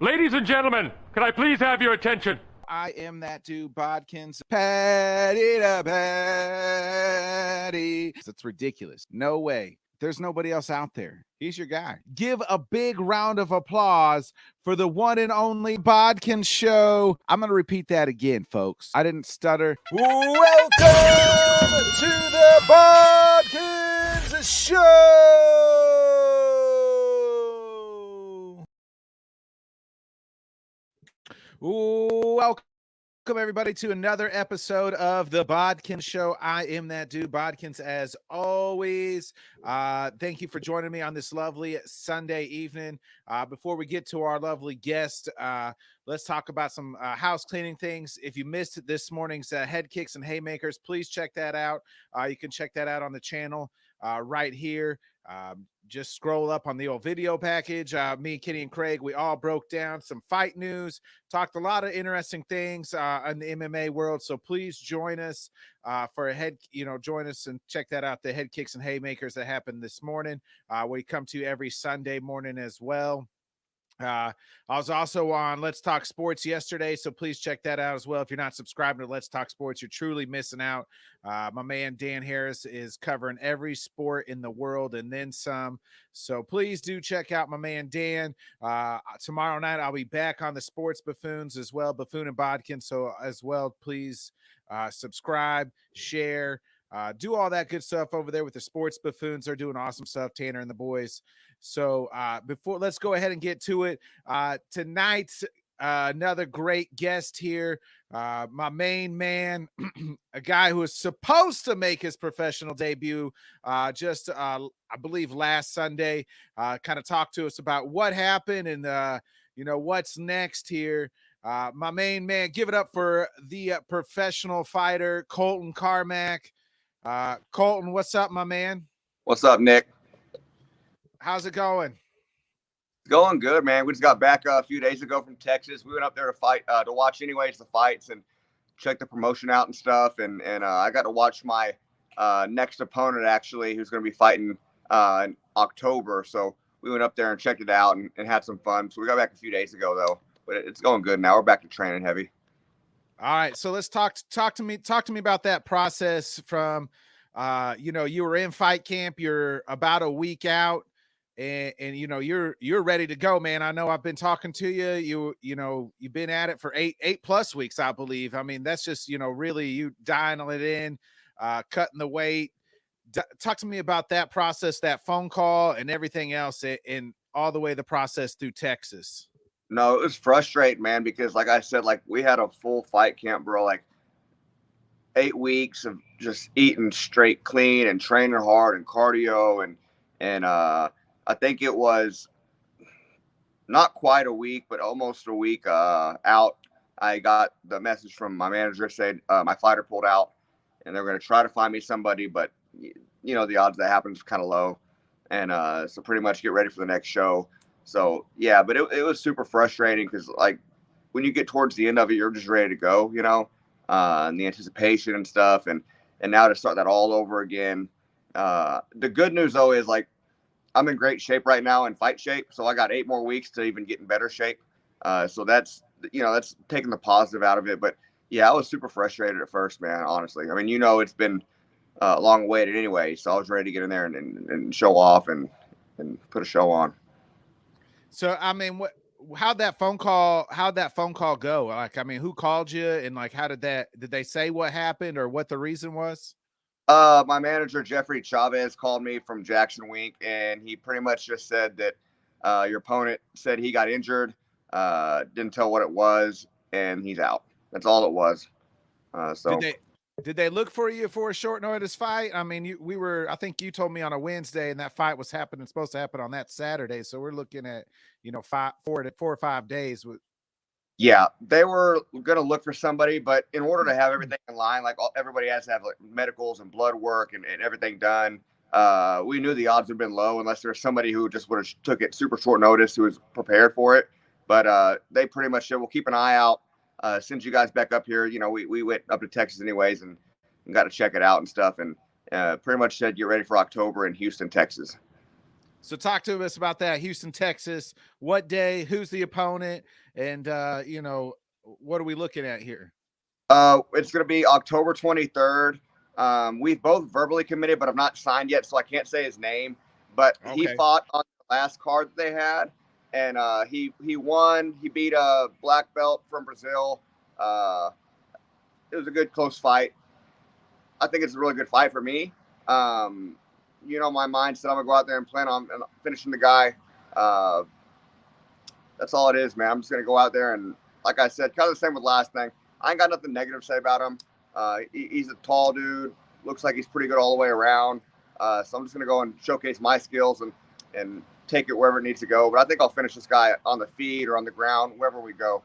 Ladies and gentlemen, can I please have your attention? I am that dude, Bodkins. Patty to patty. It's ridiculous. No way. There's nobody else out there. He's your guy. Give a big round of applause for the one and only BodkinShow. I'm going to repeat that again, folks. I didn't stutter. Welcome to the Bodkins Show. Welcome, everybody, to another episode of the Bodkin Show. I am that dude, Bodkins, as always. Thank you for joining me on this lovely Sunday evening. Before we get to our lovely guest, let's talk about some house cleaning things. If you missed this morning's head kicks and haymakers, please check that out. You can check that out on the channel right here. Just scroll up on the old video package. Me, Kenny, and Craig, we all broke down some fight news, talked a lot of interesting things in the MMA world. So please join us for a join us and check that out. The head kicks and haymakers that happened this morning. We come to you every Sunday morning as well. I was also on Let's Talk Sports yesterday, so please check that out as well. If you're not subscribing to Let's Talk Sports, you're truly missing out. My man Dan Harris is covering every sport in the world and then some. So please do check out my man Dan. Tomorrow night I'll be back on the Sports Buffoons as well, Buffoon and Bodkin. So as well, please subscribe, share, do all that good stuff over there with the Sports Buffoons. They're doing awesome stuff, Tanner and the boys. So let's go ahead and get to it. Tonight's another great guest here, my main man, a guy who is supposed to make his professional debut I believe last Sunday. Kind of talk to us about what happened and what's next here. My main man, give it up for the professional fighter, Colten Carmack. Colten, what's up, my man? What's up, Nick? How's it going? Going good, man. We just got back a few days ago from Texas. We went up there to fight, to watch anyways the fights and check the promotion out and stuff. And I got to watch my next opponent, actually, who's going to be fighting in October. So we went up there and checked it out and had some fun. So we got back a few days ago, though. But it's going good now. We're back to training heavy. All right. So let's talk to me about that process from, you were in fight camp. You're about a week out. And you're ready to go, man. I know I've been talking to you. You've been at it for eight plus weeks, I believe. I mean, that's just really you dialing it in, cutting the weight. Talk to me about that process, that phone call, and everything else, and all the way the process through Texas. No, it was frustrating, man, because like I said, like we had a full fight camp, bro. Like 8 weeks of just eating straight clean and training hard and cardio and I think it was not quite a week, but almost a week out. I got the message from my manager saying my fighter pulled out and they're going to try to find me somebody, but the odds that happens kind of low. And so pretty much get ready for the next show. So yeah, but it was super frustrating because like when you get towards the end of it, you're just ready to go, and the anticipation and stuff. And now to start that all over again. The good news though is like, I'm in great shape right now, in fight shape. So I got 8 more weeks to even get in better shape. So that's taking the positive out of it. But yeah, I was super frustrated at first, man, honestly. I mean, it's been long awaited anyway. So I was ready to get in there and show off and put a show on. So, I mean, how'd that phone call go? Like, I mean, who called you and like, did they say what happened or what the reason was? My manager, Jeffrey Chavez, called me from Jackson Wink, and he pretty much just said that your opponent said he got injured, didn't tell what it was, and he's out. That's all it was. So did they look for you for a short notice fight? I mean, I think you told me on a Wednesday, and that fight was supposed to happen on that Saturday. So we're looking at 4 or 5 days. Yeah, they were going to look for somebody, but in order to have everything in line, like everybody has to have like medicals and blood work and everything done. We knew the odds had been low unless there was somebody who just would have took it super short notice who was prepared for it. But they pretty much said, we'll keep an eye out. Since you guys back up here, we went up to Texas anyways and got to check it out and stuff. And pretty much said, get ready for October in Houston, Texas. So talk to us about that. Houston, Texas. What day? Who's the opponent? And what are we looking at here? It's going to be October 23rd. We've both verbally committed, but I'm not signed yet, so I can't say his name. But he Okay. fought on the last card that they had, and he won. He beat a black belt from Brazil. It was a good, close fight. I think it's a really good fight for me. My mindset, I'm going to go out there and plan on finishing the guy. That's all it is, man. I'm just going to go out there and, like I said, kind of the same with last thing. I ain't got nothing negative to say about him. He's a tall dude. Looks like he's pretty good all the way around. So I'm just going to go and showcase my skills and take it wherever it needs to go. But I think I'll finish this guy on the feet or on the ground, wherever we go.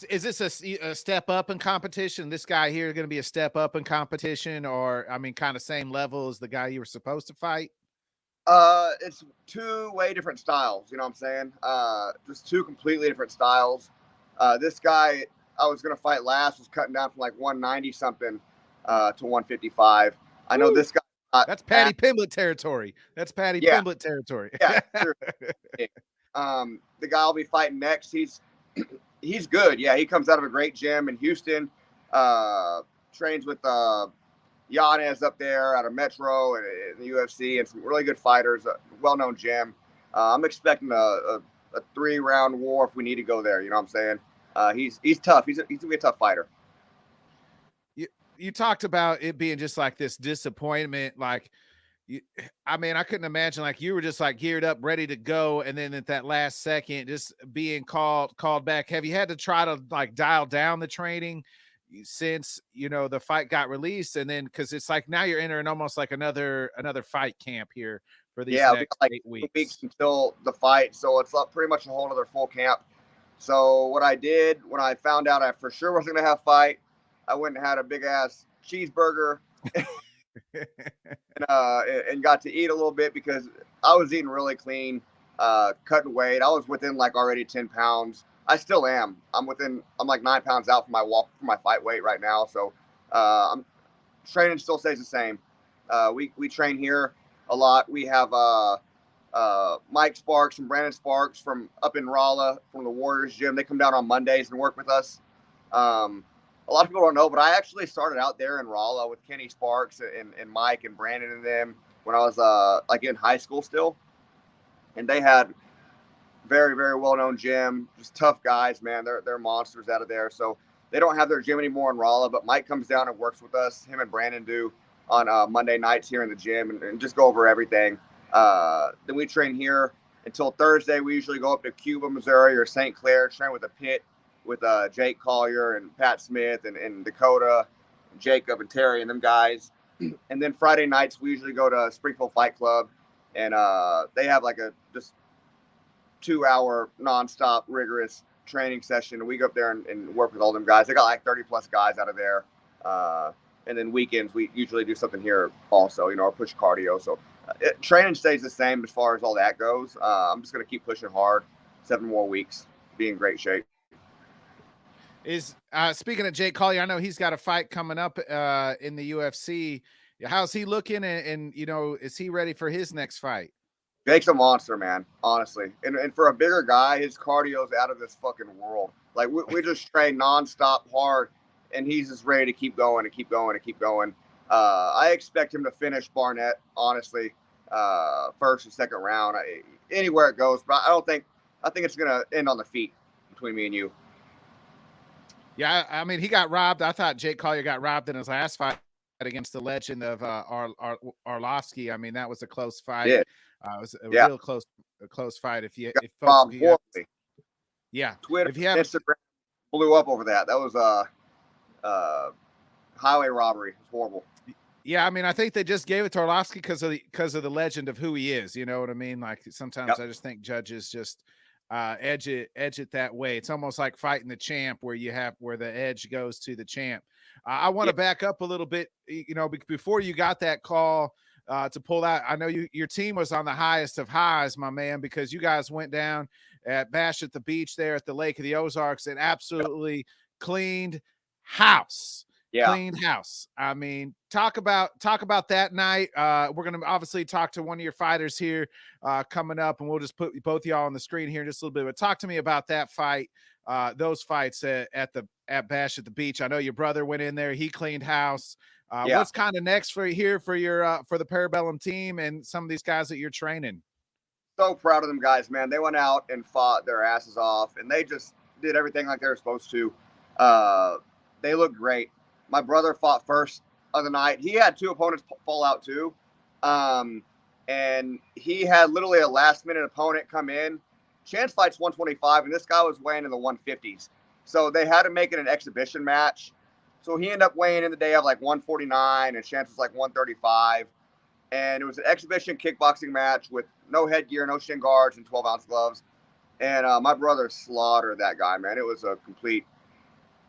Is this a step up in competition? This guy here going to be a step up in competition, or kind of same level as the guy you were supposed to fight? It's two way different styles. You know what I'm saying? Just two completely different styles. This guy I was gonna fight last was cutting down from like 190 something to 155. I know this guy. That's Patty Pimblett territory. That's Patty Pimblett territory. Yeah. The guy I'll be fighting next, he's good. Yeah, he comes out of a great gym in Houston. Trains with Yanez up there out of Metro and the UFC, and some really good fighters. Well-known gym. I'm expecting a 3-round war if we need to go there. You know what I'm saying? He's tough. He's gonna be a tough fighter. You talked about it being just like this disappointment. Like, I couldn't imagine like you were just like geared up, ready to go, and then at that last second, just being called back. Have you had to try to like dial down the training since the fight got released, and then because it's like now you're entering almost like another fight camp here for these next like 8 weeks. 2 weeks until the fight, so it's pretty much a whole other full camp. So what I did when I found out I for sure wasn't gonna have a fight, I went and had a big ass cheeseburger and got to eat a little bit because I was eating really clean, cutting weight. I was within like already 10 pounds. I still am. I'm like 9 pounds out from my fight weight right now. So I'm training still stays the same. We train here a lot. We have Mike Sparks and Brandon Sparks from up in Rolla from the Warriors gym. They come down on Mondays and work with us. A lot of people don't know, but I actually started out there in Rolla with Kenny Sparks and Mike and Brandon and them when I was like in high school still. And they had very, very well-known gym, just tough guys, man. They're monsters out of there. So they don't have their gym anymore in Rolla, but Mike comes down and works with us. Him and Brandon do on Monday nights here in the gym and just go over everything. Then we train here until Thursday. We usually go up to Cuba, Missouri or St. Clair, train with a pit with Jake Collier and Pat Smith and Dakota, and Jacob and Terry and them guys. And then Friday nights, we usually go to Springfield Fight Club, and they have like a just 2-hour nonstop rigorous training session. And we go up there and work with all them guys. They got like 30 plus guys out of there. And then weekends, we usually do something here also, or push cardio. So training stays the same as far as all that goes. I'm just going to keep pushing hard, 7 more weeks, be in great shape. Is speaking of Jake Collier, I know he's got a fight coming up in the UFC. How's he looking? And is he ready for his next fight? Jake's a monster, man, honestly. And for a bigger guy, his cardio's out of this fucking world. Like, we just train nonstop hard, and he's just ready to keep going and keep going and keep going. I expect him to finish Barnett, honestly, first and second round, anywhere it goes. But I think it's going to end on the feet between me and you. Yeah, he got robbed. I thought Jake Collier got robbed in his last fight against the legend of Arlovsky. That was a close fight. Yeah. It was a real close fight. If folks, yeah, Twitter, if you have Instagram blew up over that. That was highway robbery. It was horrible. Yeah, I think they just gave it to Arlovsky because of the legend of who he is. You know what I mean? Like sometimes I just think judges just edge it that way. It's almost like fighting the champ where the edge goes to the champ. I want to back up a little bit, before you got that call to pull out. I know your team was on the highest of highs, my man, because you guys went down at Bash at the Beach there at the Lake of the Ozarks and absolutely cleaned house. Yeah. cleaned house. I mean, talk about that night. We're gonna obviously talk to one of your fighters here coming up, and we'll just put both of y'all on the screen here in just a little bit. But talk to me about that fight, those fights at Bash at the Beach. I know your brother went in there; he cleaned house. Yeah. What's kind of next for your for the Parabellum team and some of these guys that you're training? So proud of them guys, man. They went out and fought their asses off, and they just did everything like they were supposed to. They looked great. My brother fought first of the night. He had two opponents fall out too. And he had literally a last-minute opponent come in. Chance fights 125, and this guy was weighing in the 150s. So they had to make it an exhibition match. So he ended up weighing in the day of like 149, and Chance was like 135. And it was an exhibition kickboxing match with no headgear, no shin guards, and 12-ounce gloves. And my brother slaughtered that guy, man. It was a complete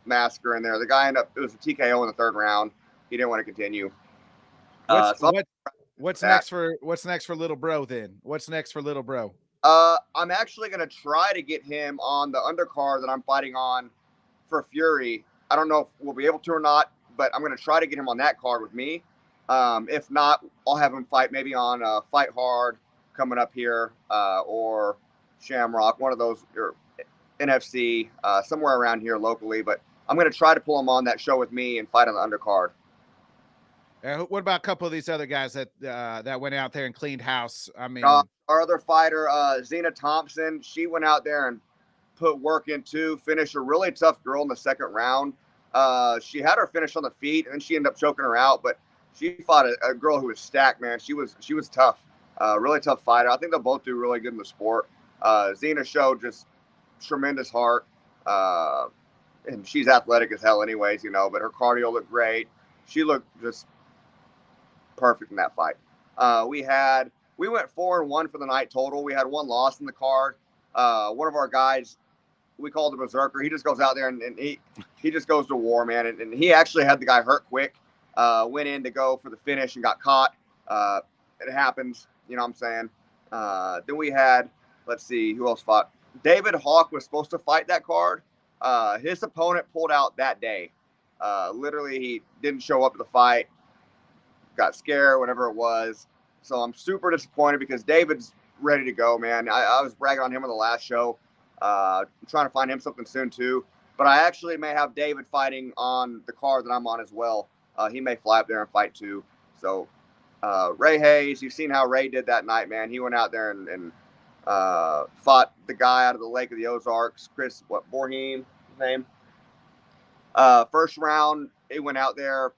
massacre in there. The guy it was a TKO in the third round. He didn't want to continue. What's next for little bro then? What's next for little bro? I'm actually going to try to get him on the undercard that I'm fighting on for Fury. I don't know if we'll be able to or not, but I'm going to try to get him on that card with me. If not, I'll have him fight maybe on Fight Hard coming up here, or Shamrock, one of those, or NFC, somewhere around here locally. But I'm going to try to pull him on that show with me and fight on the undercard. What about a couple of these other guys that went out there and cleaned house? I mean, our other fighter, Zena Thompson, she went out there and put work in too, finished a really tough girl in the second round. She had her finish on the feet, and then she ended up choking her out, but she fought a girl who was stacked, man. She was tough, really tough fighter. I think they'll both do really good in the sport. Zena showed just tremendous heart, and she's athletic as hell anyways, but her cardio looked great. She looked just perfect in that fight. We went 4-1 for the night total. We had one loss in the card. One of our guys, we called him Berserker. He just goes out there and he just goes to war, man. And he actually had the guy hurt quick. Went in to go for the finish and got caught. It happens, you know what I'm saying? Then we had, let's see, who else fought? David Hawk was supposed to fight that card. His opponent pulled out that day. Literally, he didn't show up to the fight. Got scared, whatever it was. So I'm super disappointed because David's ready to go, man. I was bragging on him on the last show. I'm trying to find him something soon too. But I actually may have David fighting on the card that I'm on as well. He may fly up there and fight too. So Ray Hayes, you've seen how Ray did that night, man. He went out there and fought the guy out of the Lake of the Ozarks, Chris, Borheim, his name. First round, he went out there.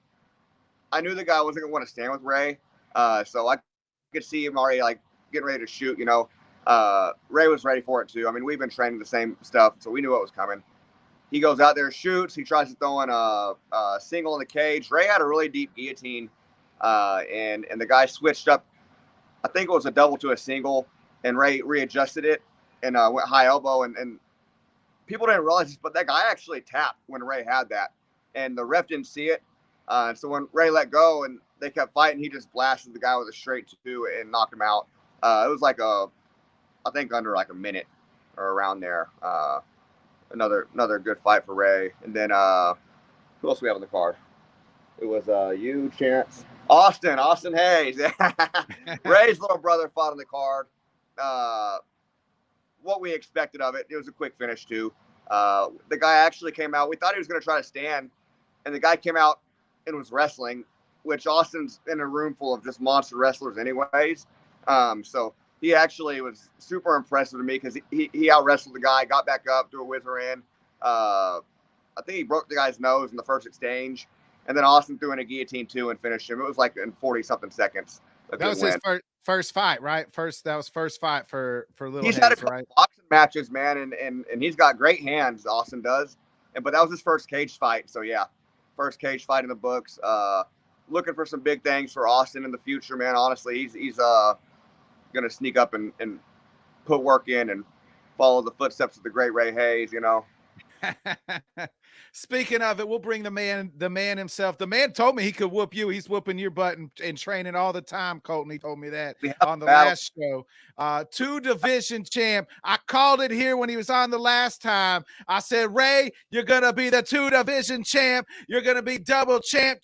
I knew the guy wasn't going to want to stand with Ray. So I could see him already like getting ready to shoot, Ray was ready for it too. I mean, we've been training the same stuff, so we knew what was coming. He goes out there, shoots. He tries to throw in a single in the cage. Ray had a really deep guillotine, and the guy switched up. I think it was a double to a single, and Ray readjusted it and went high elbow. And people didn't realize this, but that guy actually tapped when Ray had that, and the ref didn't see it. So when Ray let go and they kept fighting, he just blasted the guy with a straight two and knocked him out. It was like I think under like a minute or around there. Another good fight for Ray. And then who else we have on the card? It was you, Chance, Austin Hayes. Ray's little brother fought on the card. What we expected of it. It was a quick finish too. The guy actually came out. We thought he was going to try to stand, and the guy came out and was wrestling, which Austin's in a room full of just monster wrestlers anyways. So he actually was super impressive to me because he out wrestled the guy, got back up, threw a whizzer in. I think he broke the guy's nose in the first exchange, and then Austin threw in a guillotine too and finished him. It was like in 40-something seconds. That was his first fight, right? That was first fight for Little Hayes, had a couple right? boxing matches, man, and he's got great hands. Austin does, but that was his first cage fight. So yeah, first cage fight in the books. Looking for some big things for Austin in the future, man. Honestly, he's gonna sneak up and put work in and follow the footsteps of the great Ray Hayes. Speaking of it, we'll bring the man himself. The man told me he could whoop you. He's whooping your butt and training all the time, Colton. He told me that We have on the battle. last show. Two division champ. I called it here when he was on the last time. I said, Ray, you're gonna be the two division champ. You're gonna be double champ.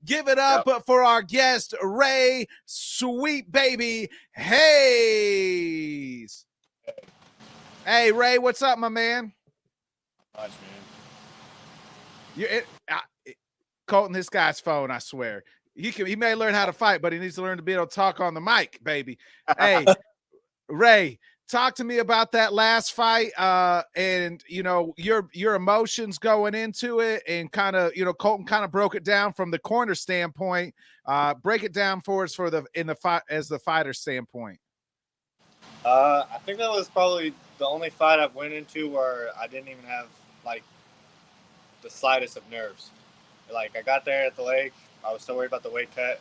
Give it up for our guest, Ray Sweet Baby Hayes. Hey, Ray, what's up, my man? Much, man. Colton, this guy's phone, I swear. He may learn how to fight, but he needs to learn to be able to talk on the mic, baby. Hey, Ray, talk to me about that last fight, and your emotions going into it, and kind of Colton kind of broke it down from the corner standpoint. Break it down for us in the fight as the fighter standpoint. I think that was probably the only fight I've went into where I didn't even have like the slightest of nerves. Like, I got there at the lake, I was so worried about the weight cut.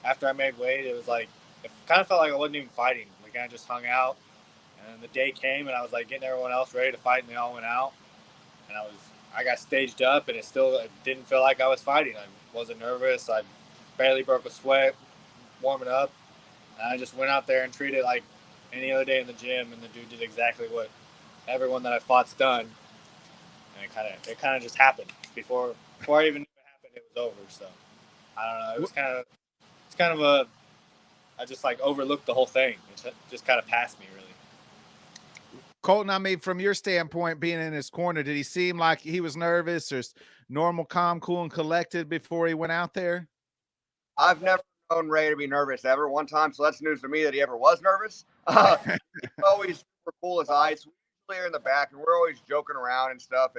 After I made weight, it was like, it kind of felt like I wasn't even fighting. Like, I just hung out, and the day came, and I was like getting everyone else ready to fight, and they all went out, and I got staged up, and it didn't feel like I was fighting. I wasn't nervous. I barely broke a sweat warming up, and I just went out there and treated it like any other day in the gym, and the dude did exactly what everyone that I fought's done, and it kind of just happened before I even knew it happened. It was over. So I don't know. It's kind of I just like overlooked the whole thing. It just kind of passed me, really. Colton, I mean, from your standpoint, being in his corner, did he seem like he was nervous or normal, calm, cool, and collected before he went out there? I've never known Ray to be nervous ever one time, so that's news to me that he ever was nervous. He's always super cool as ice. We're usually in the back, and we're always joking around and stuff.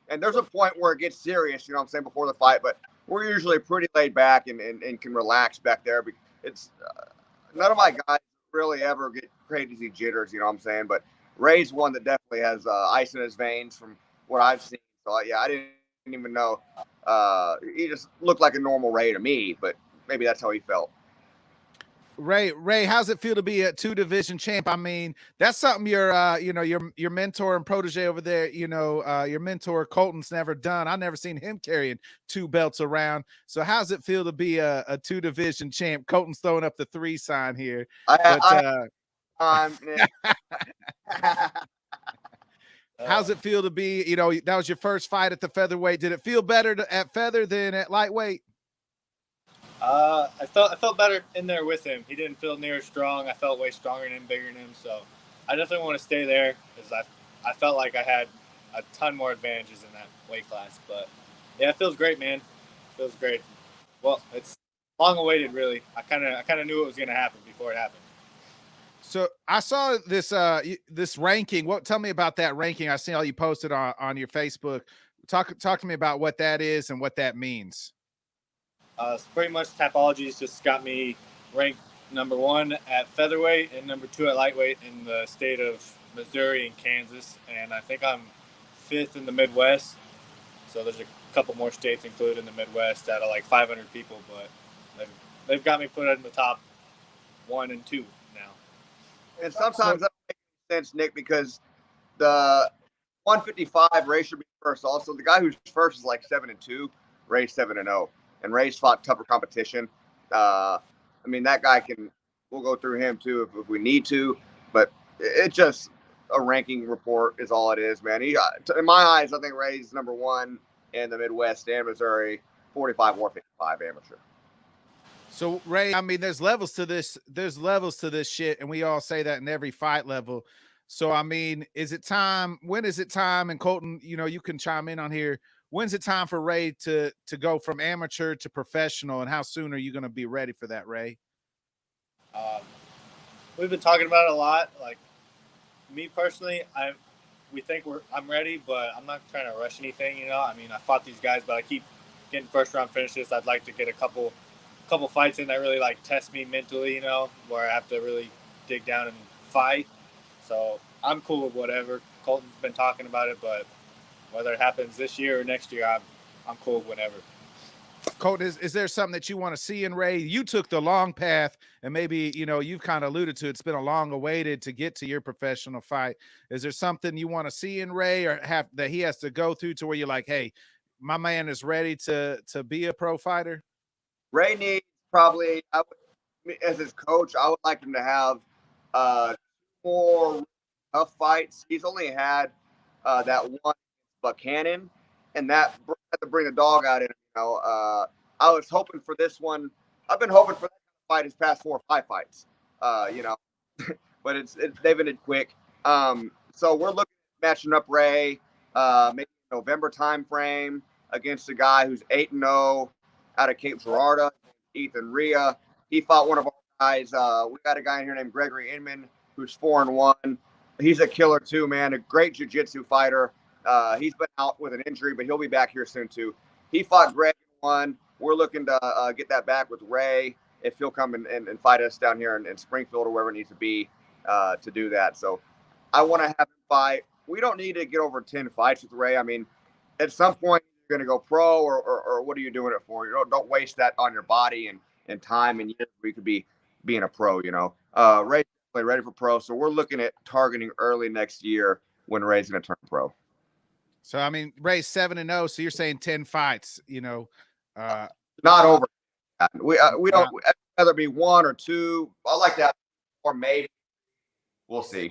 And there's a point where it gets serious, you know what I'm saying, before the fight. But we're usually pretty laid back and can relax back there. It's none of my guys really ever get crazy jitters, you know what I'm saying. But Ray's one that definitely has ice in his veins from what I've seen. So, yeah, I didn't even know. He just looked like a normal Ray to me, but maybe that's how he felt. Ray, how's it feel to be a two division champ? I mean, that's something your mentor and protege over there, your mentor Colton's never done. I've never seen him carrying two belts around. So how's it feel to be a two division champ? Colton's throwing up the 3 sign here. How's it feel to be, that was your first fight at the featherweight. Did it feel better at feather than at lightweight? I felt better in there with him. He didn't feel near as strong. I felt way stronger than him, bigger than him. So I definitely want to stay there because I felt like I had a ton more advantages in that weight class. But yeah, it feels great, man. It feels great. Well, it's long awaited, really. I kind of knew it was going to happen before it happened. So I saw this ranking. Tell me about that ranking. I see all you posted on your Facebook. Talk to me about what that is and what that means. Pretty much Tapology's just got me ranked number 1 at featherweight and number 2 at lightweight in the state of Missouri and Kansas. And I think I'm 5th in the Midwest. So there's a couple more states included in the Midwest out of like 500 people, but they've got me put in the top 1 and 2 now. And sometimes that makes sense, Nick, because the 155 Ray should be first. Also, the guy who's first is like 7-2, Ray's 7-0. And Ray's fought tougher competition. I mean, that guy we'll go through him too if we need to, but it's just a ranking report is all it is, man. In my eyes, I think Ray's number 1 in the Midwest and Missouri, 45 or 55 amateur. So Ray, I mean, there's levels to this shit, and we all say that in every fight level. So, I mean, when is it time? And Colton, you can chime in on here. When's it time for Ray to go from amateur to professional, and how soon are you going to be ready for that, Ray? We've been talking about it a lot. Like, me personally, I'm ready, but I'm not trying to rush anything. I mean, I fought these guys, but I keep getting first round finishes. I'd like to get a couple fights in that really like test me mentally, where I have to really dig down and fight. So I'm cool with whatever. Colton's been talking about it, but whether it happens this year or next year, I'm cool with whatever. Colten, is there something that you want to see in Ray? You took the long path, and maybe, you've kind of alluded to it's been a long awaited to get to your professional fight. Is there something you want to see in Ray or have that he has to go through to where you're like, hey, my man is ready to be a pro fighter? Ray needs probably, as his coach, I would like him to have more tough fights. He's only had that one Buchanan, and that had to bring the dog out in him. I was hoping for this one. I've been hoping for that fight his past 4 or 5 fights. But they've ended quick. So we're looking at matching up Ray, maybe November time frame against a guy who's 8-0 out of Cape Girardeau, Ethan Rhea. He fought one of our guys. We got a guy in here named Gregory Inman who's 4-1. He's a killer too, man. A great jiu-jitsu fighter. He's been out with an injury, but he'll be back here soon too. He fought Greg in one. We're looking to get that back with Ray if he'll come and fight us down here in Springfield or wherever it needs to be to do that. So I want to have him fight. We don't need to get over 10 fights with Ray. I mean, at some point you're going to go pro or what are you doing it for? Don't waste that on your body and time and years where you could be being a pro, Ray's ready for pro. So we're looking at targeting early next year when Ray's going to turn pro. So, I mean, Ray's 7-0. So you're saying 10 fights, not over. We don't rather be 1 or 2. I like that, or maybe we'll see.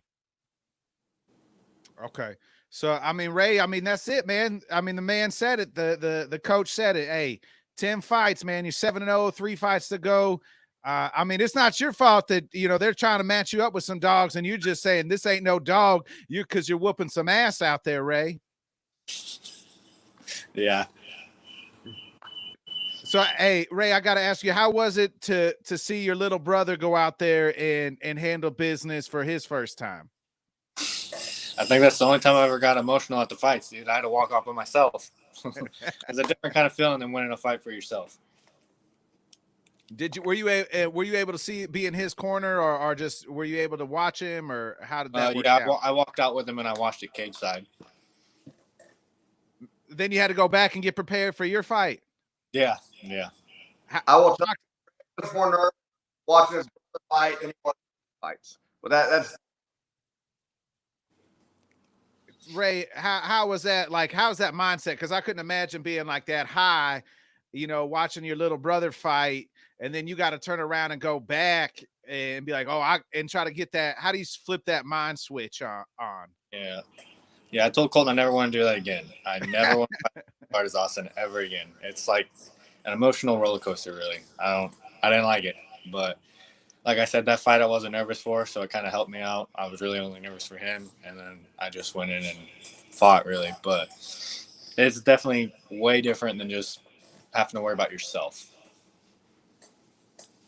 Okay. So, I mean, Ray, that's it, man. I mean, the man said it. The coach said it. Hey, 10 fights, man. You're 7-0, 3 fights to go. I mean, it's not your fault that, they're trying to match you up with some dogs and you're just saying this ain't no dog because you're whooping some ass out there, Ray. Yeah. So, hey, Ray, I got to ask you, how was it to see your little brother go out there and handle business for his first time? I think that's the only time I ever got emotional at the fights, dude. I had to walk off by myself. It's a different kind of feeling than winning a fight for yourself. Were you able to be in his corner or just were you able to watch him or how did that work out? I walked out with him and I watched it cage side. Then you had to go back and get prepared for your fight. Yeah. I will tell you, this more nervous watching his fight than he was fights. But that's Ray, how was that? Like, how's that mindset? Because I couldn't imagine being like that high, watching your little brother fight, and then you got to turn around and go back and be like, and try to get that. How do you flip that mind switch on? Yeah. I told Colten I never want to do that again. I never want to fight as Austin ever again. It's like an emotional roller coaster, really. I didn't like it, but like I said, that fight I wasn't nervous for, so it kind of helped me out. I was really only nervous for him, and then I just went in and fought, really. But it's definitely way different than just having to worry about yourself.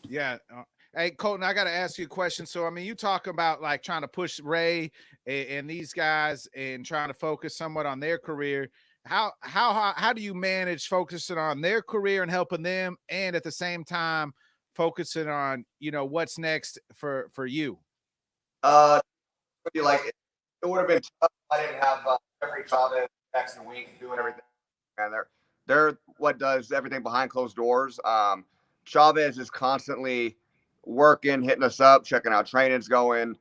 Yeah. Hey, Colten, I got to ask you a question. So, I mean, you talk about like trying to push Ray and these guys and trying to focus somewhat on their career. How do you manage focusing on their career and helping them, and at the same time focusing on what's next for you? like it would have been tough if I didn't have every Chavez next week doing everything. And they're what does everything behind closed doors. Chavez is constantly working, hitting us up, checking out trainings going,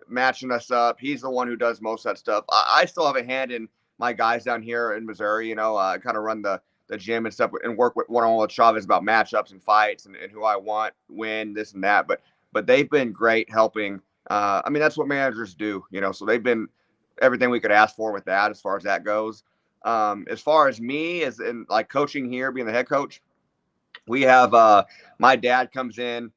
matching us up. He's the one who does most of that stuff. I still have a hand in my guys down here in Missouri. I kind of run the gym and stuff and work with one-on-one with Chavez about matchups and fights and who I want, win, this and that. But they've been great helping. I mean, that's what managers do, so they've been everything we could ask for with that as far as that goes. As far as me as in like coaching here, being the head coach, we have my dad comes in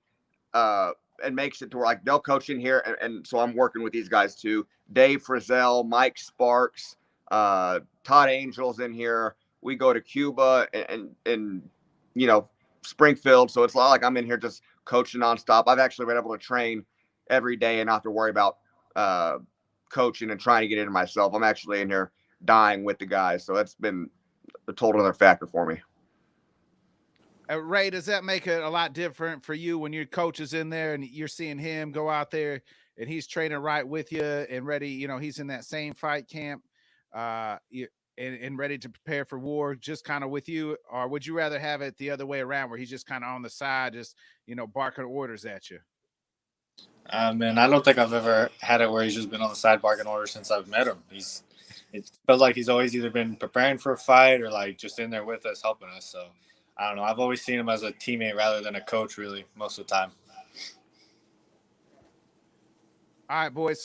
and makes it to where like they'll coach in here. And so I'm working with these guys too. Dave Frizzell, Mike Sparks, Todd Angel's in here. We go to Cuba and Springfield. So it's not like I'm in here just coaching nonstop. I've actually been able to train every day and not have to worry about coaching and trying to get into myself. I'm actually in here dying with the guys. So that's been a total other factor for me. Ray, does that make it a lot different for you when your coach is in there and you're seeing him go out there and he's training right with you and ready? He's in that same fight camp. and ready to prepare for war, just kind of with you, or would you rather have it the other way around, where he's just kind of on the side, just barking orders at you? Man, I don't think I've ever had it where he's just been on the side barking orders since I've met him. It feels like he's always either been preparing for a fight or like just in there with us, helping us. So I don't know. I've always seen him as a teammate rather than a coach, really, most of the time. All right, boys.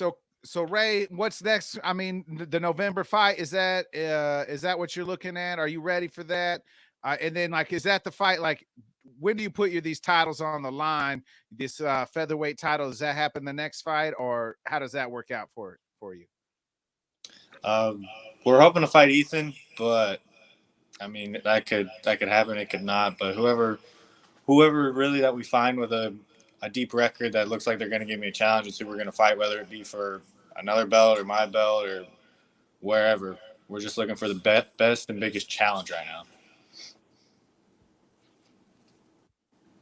So Ray, what's next? I mean, the November fight, is that what you're looking at? Are you ready for that? And then, like, is that the fight? Like, when do you put these titles on the line? This featherweight title, does that happen the next fight, or how does that work out for you? We're hoping to fight Ethan, but I mean that could happen. It could not. But whoever really that we find with a deep record that looks like they're going to give me a challenge and see we're going to fight, whether it be for another belt or my belt or wherever. We're just looking for the best and biggest challenge right now.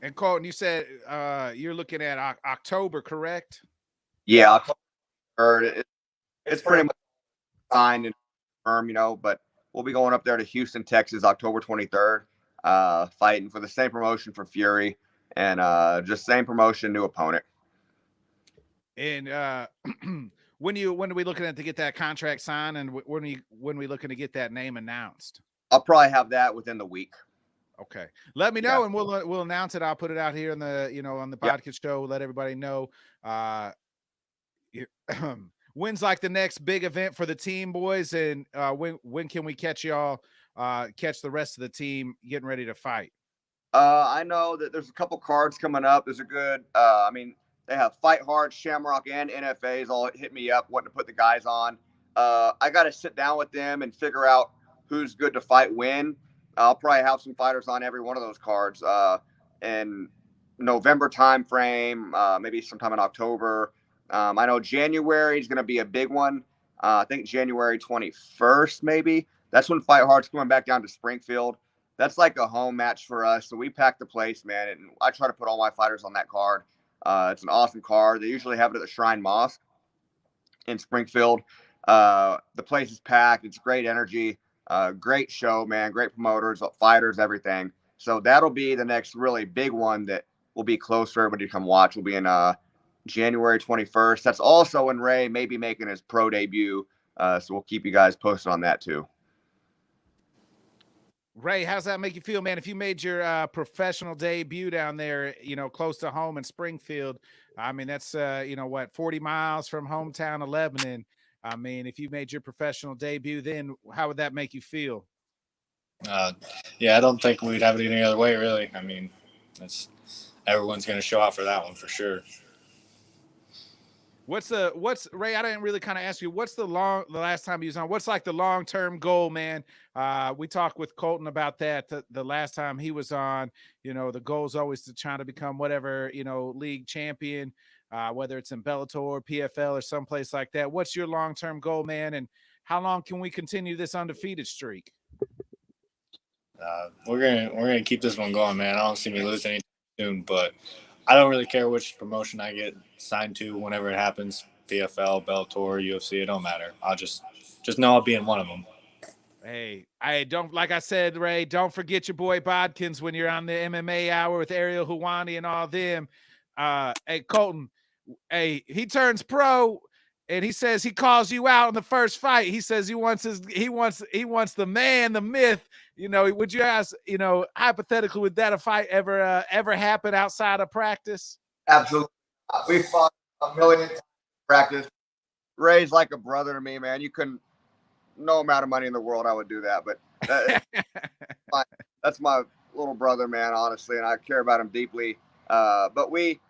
And Colten, you said you're looking at October, correct? Yeah, October. It's pretty much signed and firm, but we'll be going up there to Houston, Texas, October 23rd, fighting for the same promotion for Fury, and just same promotion, new opponent. And when are we looking at to get that contract signed, and when are we looking to get that name announced? I'll probably have that within the week. Okay, let me know, and we'll announce it. I'll put it out here on the on the BodkinShow. Let everybody know. When's like the next big event for the team, boys, and when can we catch y'all? Catch the rest of the team getting ready to fight. I know that there's a couple cards coming up. There's a good. I mean, they have Fight Hard, Shamrock, and NFAs all hit me up wanting to put the guys on. I got to sit down with them and figure out who's good to fight when. I'll probably have some fighters on every one of those cards in November time frame, maybe sometime in October. I know January is going to be a big one. I think January 21st, maybe. That's when Fight Hard's coming back down to Springfield. That's like a home match for us. So we pack the place, man. And I try to put all my fighters on that card. It's an awesome card. They usually have it at the Shrine Mosque in Springfield. The place is packed. It's great energy. Great show, man. Great promoters, fighters, everything. So that'll be the next really big one that will be close for everybody to come watch. Will be in January 21st. That's also when Ray may be making his pro debut. So we'll keep you guys posted on that too. Ray, how's that make you feel, man? If you made your professional debut down there, close to home in Springfield, I mean, that's, 40 miles from hometown of Lebanon. I mean, if you made your professional debut, then how would that make you feel? Yeah, I don't think we'd have it any other way, really. I mean, everyone's going to show out for that one for sure. What's Ray? I didn't really kind of ask you. What's the last time you was on? What's like the long-term goal, man? We talked with Colten about that the last time he was on. The goal is always to try to become whatever league champion, whether it's in Bellator, PFL, or someplace like that. What's your long-term goal, man? And how long can we continue this undefeated streak? We're gonna keep this one going, man. I don't see me losing anytime soon, but I don't really care which promotion I get signed to whenever it happens. PFL, Bellator, UFC, it don't matter. I'll just know I'll be in one of them. Hey, like I said, Ray, don't forget your boy Bodkins when you're on the MMA hour with Ariel Huwani and all them. Hey, Colten, hey, he turns pro and he says he calls you out in the first fight. He says he wants the man, the myth. Would you ask, hypothetically, would that a fight ever happen outside of practice? Absolutely. We fought a million times in practice. Ray's like a brother to me, man. You couldn't, no amount of money in the world I would do that, but that's my little brother, man, honestly, and I care about him deeply. But we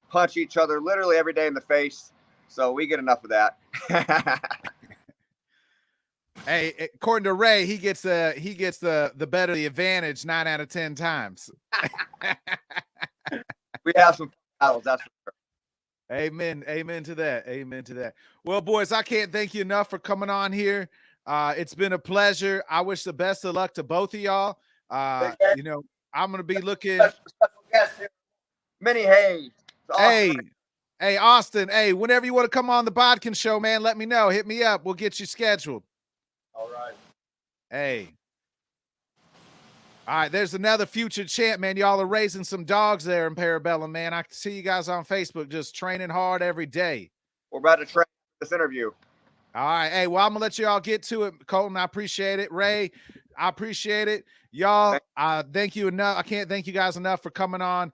punch each other literally every day in the face, so we get enough of that. Hey, according to Ray, he gets the better the advantage 9 out of 10 times. We have some battles, that's for sure. Amen to that. Well, boys, I can't thank you enough for coming on here. It's been a pleasure. I wish the best of luck to both of y'all. I'm gonna be looking. Special guest here, Minnie Hayes. Hey, Austin. Hey, whenever you want to come on the BodkinShow, man, let me know. Hit me up. We'll get you scheduled. All right. Hey. All right, there's another future champ, man. Y'all are raising some dogs there in Parabellum, man. I see you guys on Facebook just training hard every day. We're about to train this interview. All right. Hey, well, I'm gonna let you all get to it. Colten, I appreciate it. Ray, I appreciate it. Y'all, thank you enough. I can't thank you guys enough for coming on.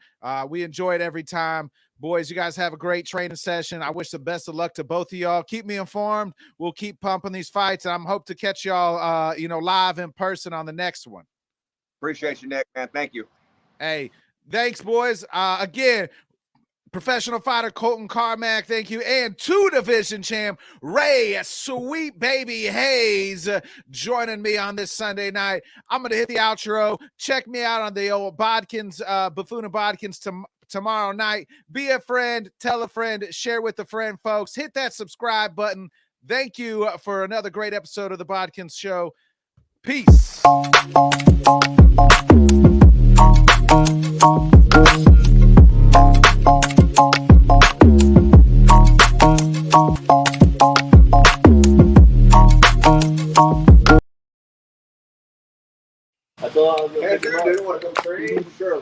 We enjoy it every time. Boys, you guys have a great training session. I wish the best of luck to both of y'all. Keep me informed. We'll keep pumping these fights. And I'm hope to catch y'all live in person on the next one. Appreciate you, Nick, man. Thank you. Hey, thanks, boys. Again, professional fighter Colten Carmack, thank you. And 2-division champ Ray Sweet Baby Hayes joining me on this Sunday night. I'm going to hit the outro. Check me out on the old Bodkins, Buffoon and Bodkins tomorrow night. Be a friend, tell a friend, share with a friend, folks. Hit that subscribe button. Thank you for another great episode of the Bodkins Show. Peace. I thought I was going to want to go crazy. Surely.